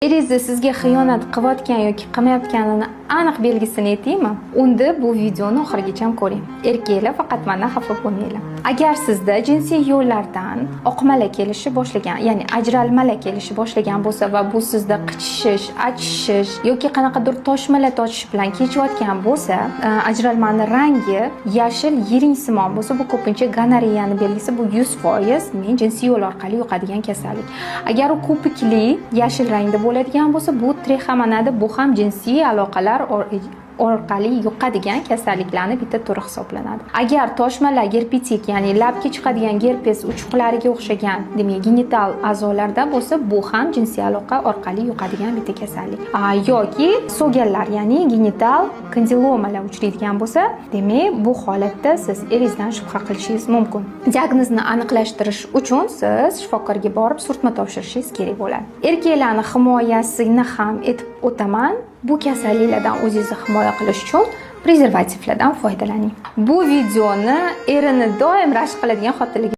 Eringiz sizga xiyonat qilayotgan yoki qilmayotganini aniq belgisini aytaymi? Unda bu videoni oxirigacha ko'ring. Erkaklar faqat mendan xafa bo'lmanglar. Agar sizda jinsiy yo'llardan oqmalar kelishi boshlagan, ya'ni ajralmalar kelishi boshlagan bo'lsa va bu sizda qichishish, achishish yoki qanaqadir toshmalar tochish bilan kechayotgan bo'lsa, ajralmani rangi yashil yiringsimon bo'lsa, bu ko'pincha gonoreyani belgisi. Bu 100% men jinsiy yo'l orqali yuqadigan kasallik. Agar u ko'pikli yashil rangda bo'ladigan bo'lsa, bu trixomonada, bu ham jinsiy aloqalar orqali yuqadigan kasalliklarning bitta turi hisoblanadi. Agar toshmalar gerpetik, ya'ni labga chiqadigan gerpes uchuqlariga o'xshagan, demak, genital a'zolarda bo'lsa, bu ham jinsiy aloqa orqali yuqadigan bitta kasallik. Yoki so'gallar, ya'ni genital kondilomalar uchraydigan bo'lsa, demak, bu holatda siz eringizdan shubha qilishingiz mumkin. Diagnozni aniqlashtirish uchun siz shifokorga borib surtma topshirishingiz kerak bo'ladi. Erkaklarning himoyasini ham aytib o'taman. Bu kasalliklardan o'zingizni himoya qilish uchun prezervativlardan foydalaning. Bu videoni erini doim rashk qiladigan xotinlarga